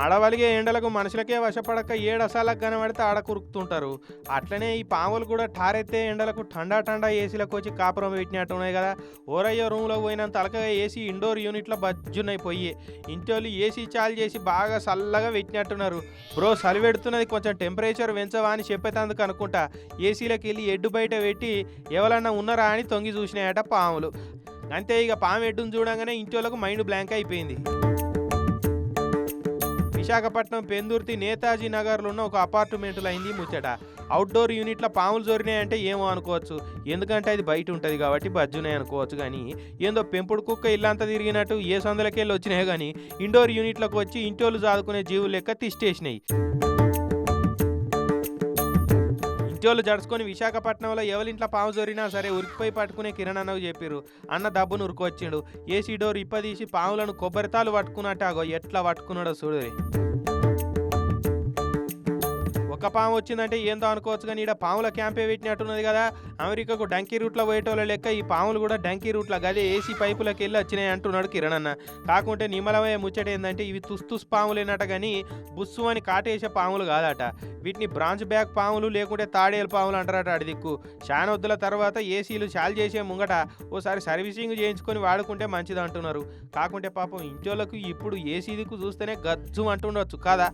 మాడవలిగే ఎండలకు మనుషులకే వశపడక ఏడసాలకు కనబడితే ఆడ కురుకుతుంటారు. అట్లనే ఈ పాములు కూడా ఠారెత్తే ఎండలకు ఠండా ఠండా ఏసీలకు వచ్చి కాపురం పెట్టినట్టు ఉన్నాయి కదా. ఓరయ్యో రూమ్లో పోయినంత అలకగా ఏసీ ఇండోర్ యూనిట్లో బజ్జున్నాయి పోయి. ఇంటోళ్ళు ఏసీ చాలు చేసి బాగా చల్లగా పెట్టినట్టున్నారు. బ్రో చలి పెడుతున్నది, కొంచెం టెంపరేచర్ పెంచవా అని చెప్పేటందుకు అనుకుంటా ఏసీలోకి వెళ్ళి ఎడ్డు బయట పెట్టి ఎవరన్నా ఉన్నారా అని తొంగి చూసినాయట పాములు. అంతే, ఇక పాము ఎడ్డును చూడంగానే ఇంటోళ్ళకు మైండ్ బ్లాంక్ అయిపోయింది. విశాఖపట్నం పెందుర్తి నేతాజీ నగర్లో ఉన్న ఒక అపార్ట్మెంట్లో అయింది ముచ్చట. అవుట్డోర్ యూనిట్లో పాములు జోరినాయంటే ఏమో అనుకోవచ్చు, ఎందుకంటే అది బయట ఉంటుంది కాబట్టి బజ్జున్నాయి అనుకోవచ్చు. కానీ ఏందో పెంపుడు కుక్క ఇల్లంతా తిరిగినట్టు ఏ సందులకెళ్ళి వచ్చినాయి కానీ ఇండోర్ యూనిట్లకు వచ్చి ఇంటోళ్ళు చాదుకునే జీవులు లెక్క తిష్టేసినాయి. ఇంటోళ్ళు జడుచుకొని విశాఖపట్నంలో ఎవరింట్లో పాము జోరినా సరే ఉరికిపోయి పట్టుకునే కిరణ్ అన్నకు చెప్పారు. అన్న దబ్బును ఉరుకొచ్చిండు. ఏసీ డోర్ ఇప్పదీసి పాములను కొబ్బరితాలు పట్టుకున్నట్టు ఎట్లా పట్టుకున్నాడో చూడు. ఒక పాము వచ్చిందంటే ఏందో అనుకోవచ్చు కానీ ఇక్కడ పాముల క్యాంపే పెట్టినట్టున్నది కదా. అమెరికాకు డంకీ రూట్లో పోయేటోళ్ళ లెక్క ఈ పాములు కూడా డంకీ రూట్లో గదే ఏసీ పైపులకు వెళ్ళి వచ్చినాయి అంటున్నాడు కిరణ్ అన్న. కాకుంటే నిమ్మలమయ్యే ముచ్చట ఏంటంటే ఇవి తుస్తుస్ పాములేనట కానీ బుస్సు అని కాటేసే పాములు కాదట. వీటిని బ్రాంచ్ బ్యాక్ పాములు లేకుంటే తాడేలు పాములు అంటారట అడిదిక్కు. శానొద్దుల తర్వాత ఏసీలు చాలు చేసే ముంగట ఓసారి సర్వీసింగ్ చేయించుకొని వాడుకుంటే మంచిది అంటున్నారు. కాకుంటే పాపం ఇంటోళ్ళకు ఇప్పుడు ఏసీ దిక్కు చూస్తేనే గజ్జు అంటుండొచ్చు కదా.